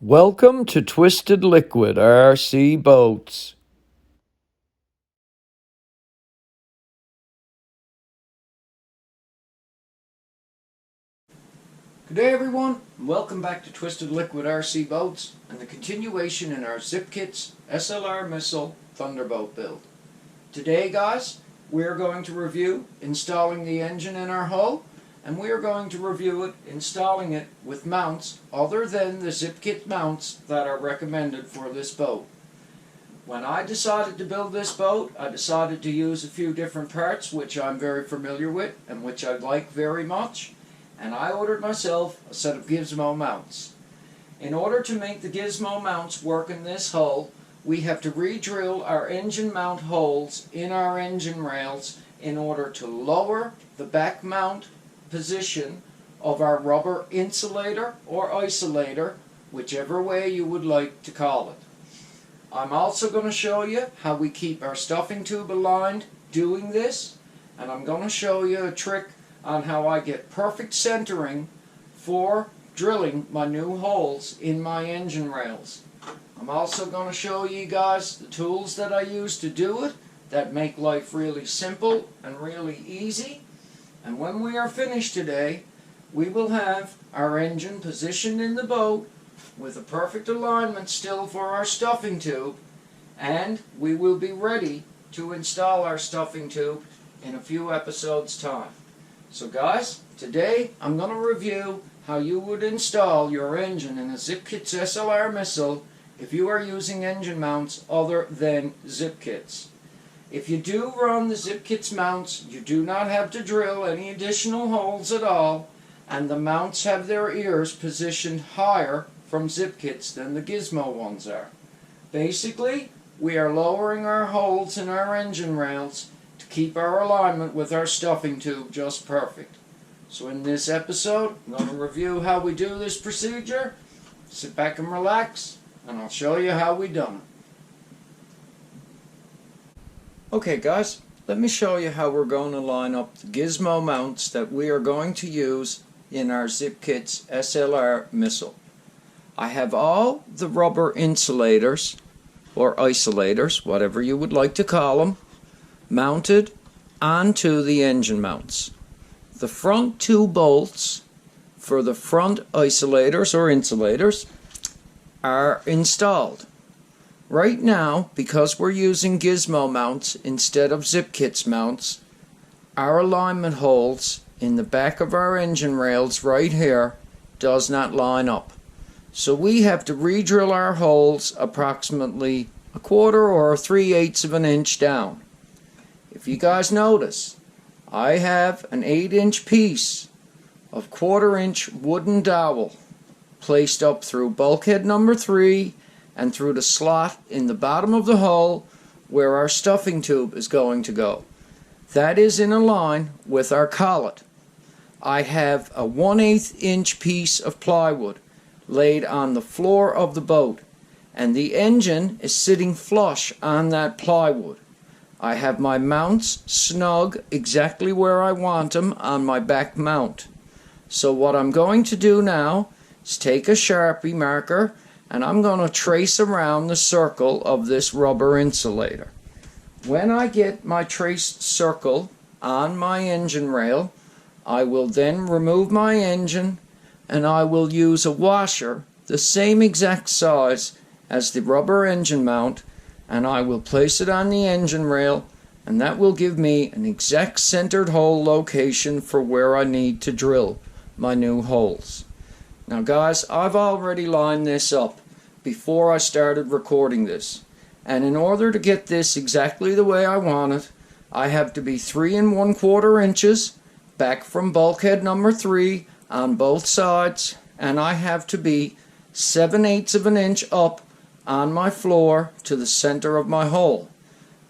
Welcome to Twisted Liquid RC Boats. Good day everyone, and welcome back to Twisted Liquid RC Boats and the continuation in our Zippkits SLR missile Thunderboat build. Today guys, we are going to review installing the engine in our hull, and we are going to review it installing it with mounts other than the Zippkit mounts that are recommended for this boat. When I decided to build this boat, I decided to use a few different parts which I'm very familiar with and which I like very much, and I ordered myself a set of Gizmo mounts. In order to make the Gizmo mounts work in this hull, we have to re-drill our engine mount holes in our engine rails in order to lower the back mount position of our rubber insulator or isolator, whichever way you would like to call it. I'm also going to show you how we keep our stuffing tube aligned doing this, and I'm going to show you a trick on how I get perfect centering for drilling my new holes in my engine rails. I'm also going to show you guys the tools that I use to do it that make life really simple and really easy. And when we are finished today, we will have our engine positioned in the boat with a perfect alignment still for our stuffing tube, and we will be ready to install our stuffing tube in a few episodes time. So guys, today I'm going to review how you would install your engine in a Zippkits SLR missile if you are using engine mounts other than Zippkits. If you do run the Zippkits mounts, you do not have to drill any additional holes at all, and the mounts have their ears positioned higher from Zippkits than the Gizmo ones are. Basically, we are lowering our holes in our engine rails to keep our alignment with our stuffing tube just perfect. So in this episode, I'm going to review how we do this procedure. Sit back and relax, and I'll show you how we done it. Okay guys, let me show you how we're going to line up the Gizmo mounts that we are going to use in our Zippkits SLR missile. I have all the rubber insulators, or isolators, whatever you would like to call them, mounted onto the engine mounts. The front two bolts for the front isolators or insulators are installed. Right now, because we're using Gizmo mounts instead of Zippkits mounts, our alignment holes in the back of our engine rails right here does not line up. So we have to re-drill our holes approximately 1/4 or 3/8 of an inch down. If you guys notice, I have an 8-inch piece of 1/4 inch wooden dowel placed up through bulkhead number 3 and through the slot in the bottom of the hull where our stuffing tube is going to go. That is in a line with our collet. I have a 1/8 inch piece of plywood laid on the floor of the boat, and the engine is sitting flush on that plywood. I have my mounts snug exactly where I want them on my back mount. So what I'm going to do now is take a Sharpie marker, and I'm going to trace around the circle of this rubber insulator. When I get my traced circle on my engine rail, I will then remove my engine, and I will use a washer the same exact size as the rubber engine mount, and I will place it on the engine rail, and that will give me an exact centered hole location for where I need to drill my new holes. Now guys, I've already lined this up before I started recording this, and in order to get this exactly the way I want it, I have to be 3 1/4 inches back from bulkhead number 3 on both sides, and I have to be 7/8 of an inch up on my floor to the center of my hole.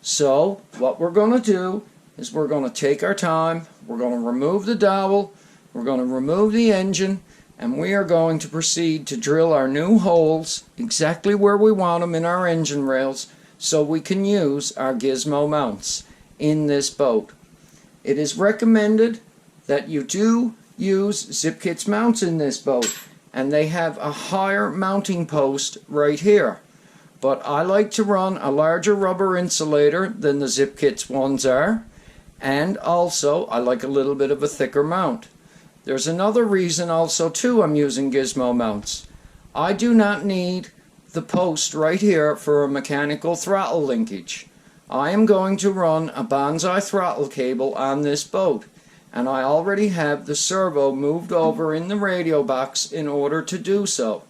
So what we're going to do is we're going to take our time, we're going to remove the dowel, we're going to remove the engine, and we are going to proceed to drill our new holes exactly where we want them in our engine rails so we can use our Gizmo mounts in this boat. It is recommended that you do use Zippkits mounts in this boat and they have a higher mounting post right here. But I like to run a larger rubber insulator than the Zippkits ones are, and also I like a little bit of a thicker mount. There's another reason also too I'm using Gizmo mounts. I do not need the post right here for a mechanical throttle linkage. I am going to run a bonsai throttle cable on this boat, and I already have the servo moved over in the radio box in order to do so.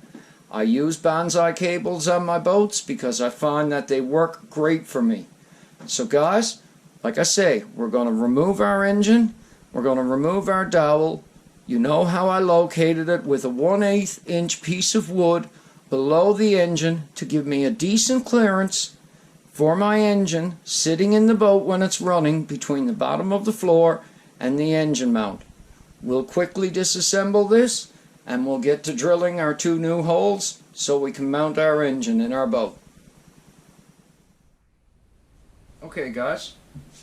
I use bonsai cables on my boats because I find that they work great for me. So guys, like I say, we're going to remove our engine, we're going to remove our dowel. You know how I located it with a 1/8 inch piece of wood below the engine to give me a decent clearance for my engine sitting in the boat when it's running between the bottom of the floor and the engine mount. We'll quickly disassemble this and we'll get to drilling our 2 new holes so we can mount our engine in our boat. Okay guys,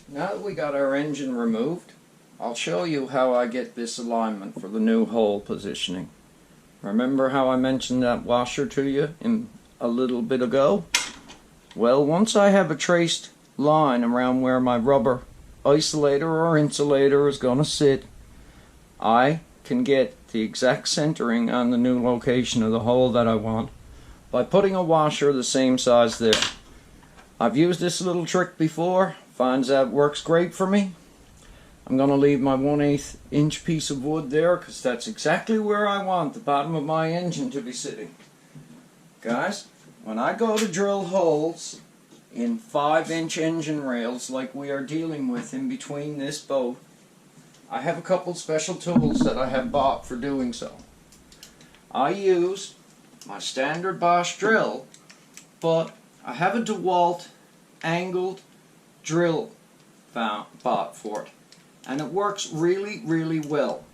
now that we got our engine removed, I'll show you how I get this alignment for the new hole positioning. Remember how I mentioned that washer to you a little bit ago? Well, once I have a traced line around where my rubber isolator or insulator is going to sit, I can get the exact centering on the new location of the hole that I want by putting a washer the same size there. I've used this little trick before, finds that works great for me. I'm going to leave my 1/8 inch piece of wood there because that's exactly where I want the bottom of my engine to be sitting. Guys, when I go to drill holes in 5-inch engine rails like we are dealing with in between this boat, I have a couple special tools that I have bought for doing so. I use my standard Bosch drill, but I have a DeWalt angled drill bought for it. And it works really, really well.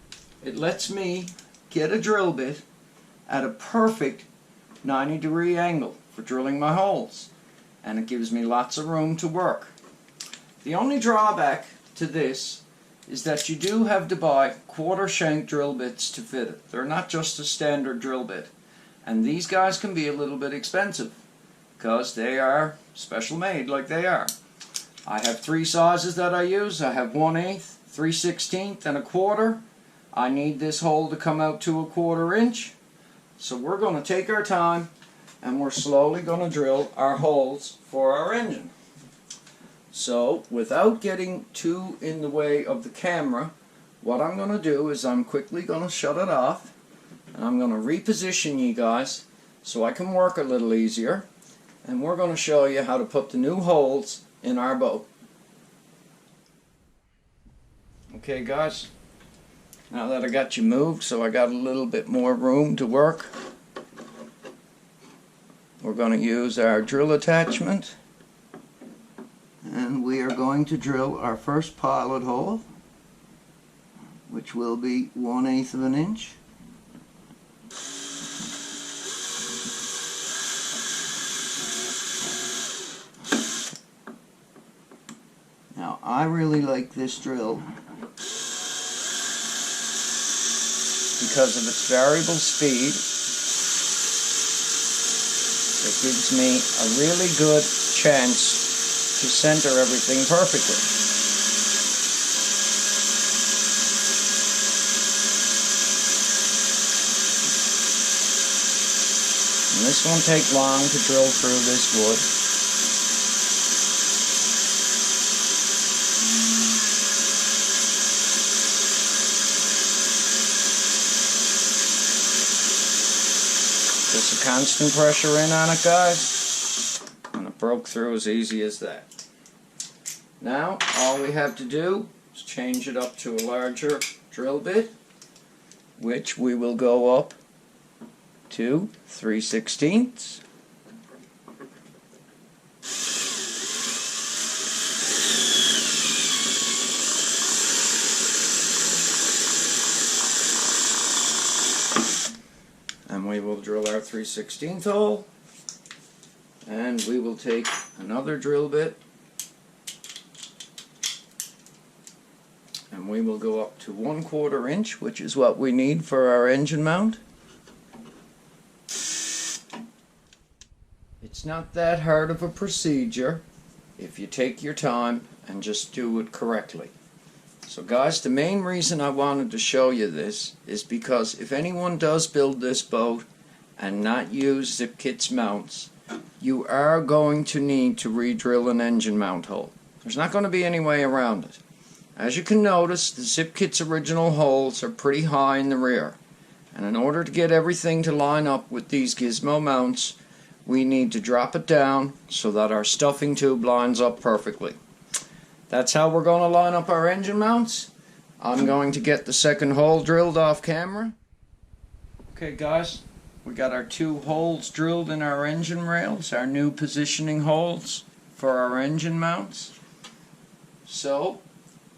It lets me get a drill bit at a perfect 90-degree angle for drilling my holes. And it gives me lots of room to work. The only drawback to this is that you do have to buy quarter shank drill bits to fit it. They're not just a standard drill bit. And these guys can be a little bit expensive because they are special made like they are. I have 3 sizes that I use. I have 1/8, 3/16, and a 1/4. I need this hole to come out to a 1/4 inch. So we're going to take our time and we're slowly going to drill our holes for our engine. So without getting too in the way of the camera, what I'm going to do is I'm quickly going to shut it off and I'm going to reposition you guys so I can work a little easier, and we're going to show you how to put the new holes in our boat. Okay guys, now that I got you moved so I got a little bit more room to work, we're going to use our drill attachment and we are going to drill our first pilot hole, which will be 1/8 of an inch. Now I really like this drill because of its variable speed. It gives me a really good chance to center everything perfectly. And this won't take long to drill through this wood. Just a constant pressure in on it, guys, and it broke through as easy as that. Now all we have to do is change it up to a larger drill bit, which we will go up to 3/16. And we will drill our 3/16 hole, and we will take another drill bit and we will go up to 1/4 inch, which is what we need for our engine mount. It's not that hard of a procedure if you take your time and just do it correctly. So guys, the main reason I wanted to show you this is because if anyone does build this boat and not use Zippkits mounts, you are going to need to re-drill an engine mount hole. There's not going to be any way around it. As you can notice, the Zippkits original holes are pretty high in the rear. And in order to get everything to line up with these Gizmo mounts, we need to drop it down so that our stuffing tube lines up perfectly. That's how we're going to line up our engine mounts. I'm going to get the second hole drilled off camera. Okay guys, we got our 2 holes drilled in our engine rails, our new positioning holes for our engine mounts. So,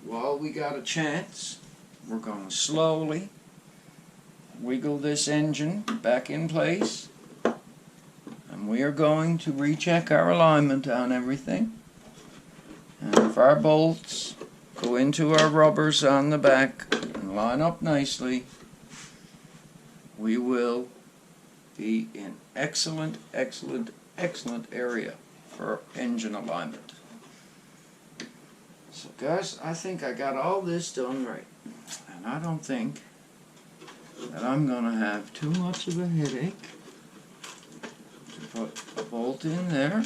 while we got a chance, we're going to slowly wiggle this engine back in place. And we are going to recheck our alignment on everything. And if our bolts go into our rubbers on the back and line up nicely, we will be in excellent area for engine alignment. So guys, I think I got all this done right. And I don't think that I'm going to have too much of a headache. Put a bolt in there.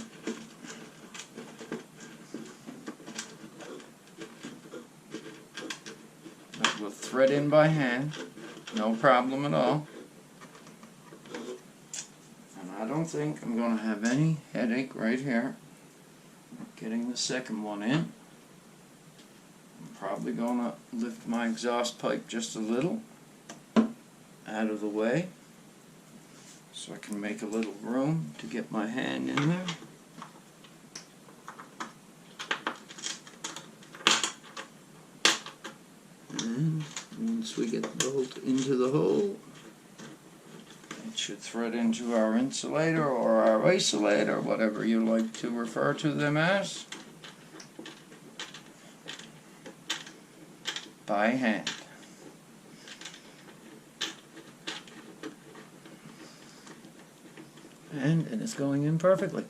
That will thread in by hand, no problem at all. And I don't think I'm going to have any headache right here getting the second one in. I'm probably going to lift my exhaust pipe just a little out of the way, so I can make a little room to get my hand in there. And once we get the bolt into the hole, it should thread into our insulator or our isolator, whatever you like to refer to them as, by hand. And it is going in perfectly,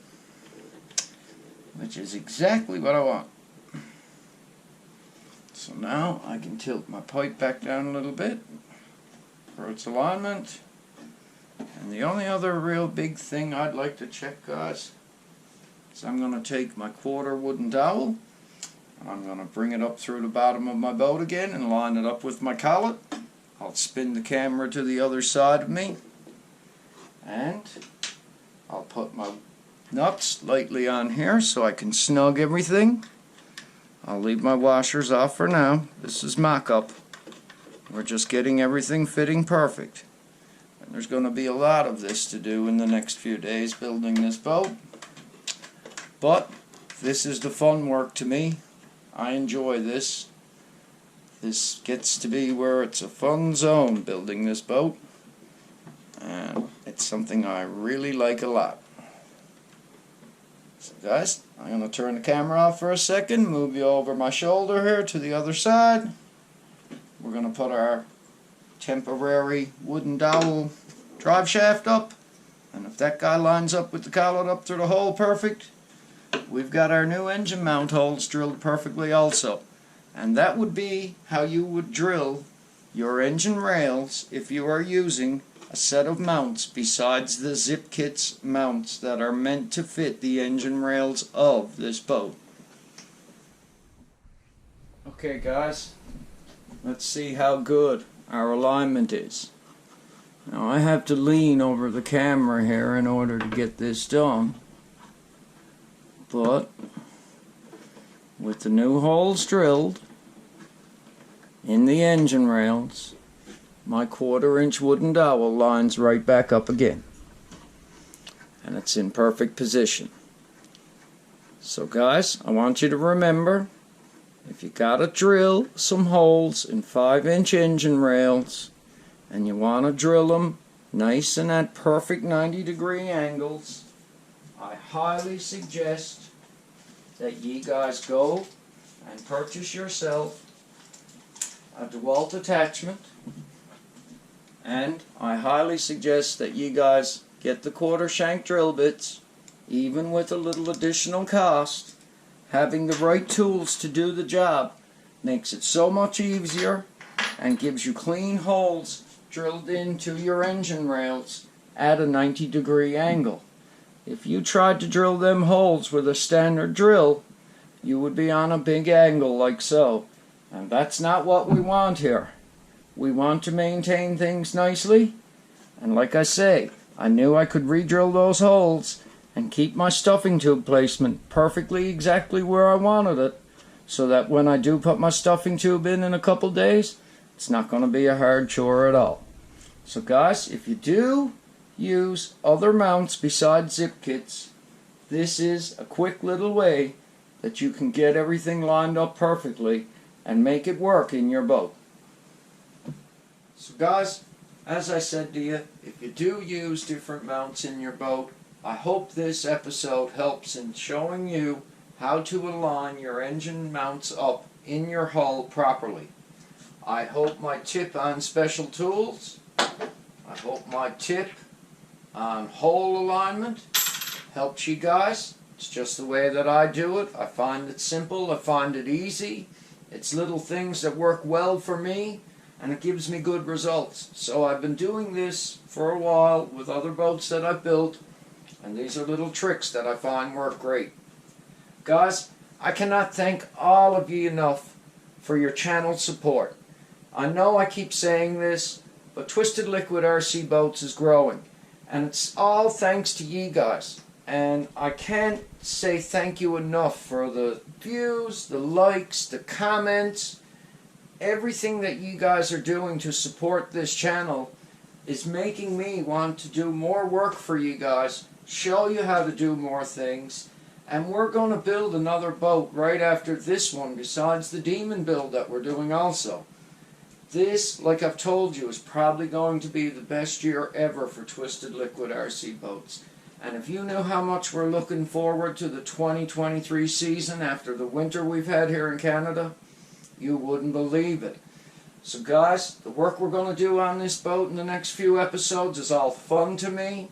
which is exactly what I want. So now I can tilt my pipe back down a little bit for its alignment. And the only other real big thing I'd like to check, guys, is I'm going to take my quarter wooden dowel and I'm going to bring it up through the bottom of my boat again and line it up with my collet. I'll spin the camera to the other side of me, and I'll put my nuts lightly on here so I can snug everything. I'll leave my washers off for now. This is mock-up. We're just getting everything fitting perfect. And there's going to be a lot of this to do in the next few days building this boat. But this is the fun work to me. I enjoy this. This gets to be where it's a fun zone building this boat. And it's something I really like a lot. So guys, I'm going to turn the camera off for a second, move you over my shoulder here to the other side. We're going to put our temporary wooden dowel drive shaft up, and if that guy lines up with the collet up through the hole perfect, we've got our new engine mount holes drilled perfectly also. And that would be how you would drill your engine rails if you are using a set of mounts besides the Zippkits mounts that are meant to fit the engine rails of this boat. Okay guys, let's see how good our alignment is. Now I have to lean over the camera here in order to get this done, but with the new holes drilled in the engine rails, my 1/4 inch wooden dowel lines right back up again, and it's in perfect position. So guys, I want you to remember, if you gotta drill some holes in 5-inch engine rails and you want to drill them nice and at perfect 90-degree angles, I highly suggest that ye guys go and purchase yourself a DeWalt attachment, and I highly suggest that you guys get the 1/4 shank drill bits even with a little additional cost, having the right tools to do the job makes it so much easier and gives you clean holes drilled into your engine rails at a 90-degree angle. If you tried to drill them holes with a standard drill, you would be on a big angle like so. And that's not what we want here. We want to maintain things nicely. And like I say, I knew I could re-drill those holes and keep my stuffing tube placement perfectly exactly where I wanted it, so that when I do put my stuffing tube in a couple days, it's not going to be a hard chore at all. So guys, if you do use other mounts besides Zippkits, this is a quick little way that you can get everything lined up perfectly and make it work in your boat. So guys, as I said to you, if you do use different mounts in your boat, I hope this episode helps in showing you how to align your engine mounts up in your hull properly. I hope my tip on special tools, I hope my tip on hole alignment helps you guys. It's just the way that I do it. I find it simple, I find it easy. It's little things that work well for me, and it gives me good results. So I've been doing this for a while with other boats that I've built, and these are little tricks that I find work great. Guys, I cannot thank all of you enough for your channel support. I know I keep saying this, but Twisted Liquid RC Boats is growing, and it's all thanks to you guys. And I can't say thank you enough for the views, the likes, the comments. Everything that you guys are doing to support this channel is making me want to do more work for you guys, show you how to do more things, and we're going to build another boat right after this one besides the Demon build that we're doing also. This, like I've told you, is probably going to be the best year ever for Twisted Liquid RC Boats. And if you knew how much we're looking forward to the 2023 season after the winter we've had here in Canada, you wouldn't believe it. So guys, the work we're going to do on this boat in the next few episodes is all fun to me.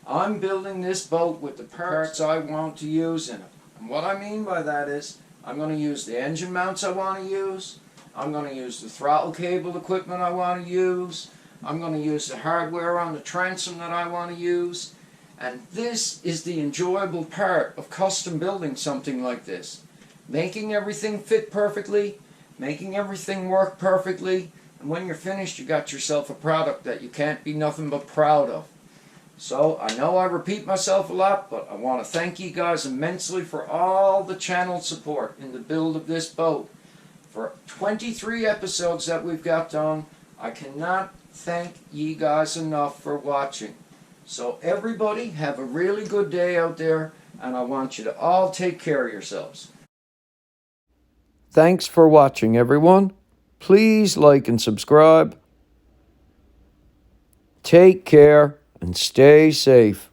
I'm building this boat with the parts I want to use in it. And what I mean by that is, I'm going to use the engine mounts I want to use. I'm going to use the throttle cable equipment I want to use. I'm going to use the hardware on the transom that I want to use. And this is the enjoyable part of custom building something like this. Making everything fit perfectly, making everything work perfectly, and when you're finished, you got yourself a product that you can't be nothing but proud of. So, I know I repeat myself a lot, but I want to thank you guys immensely for all the channel support in the build of this boat. For 23 episodes that we've got done, I cannot thank you guys enough for watching. So everybody, have a really good day out there, and I want you to all take care of yourselves. Thanks for watching, everyone. Please like and subscribe. Take care and stay safe.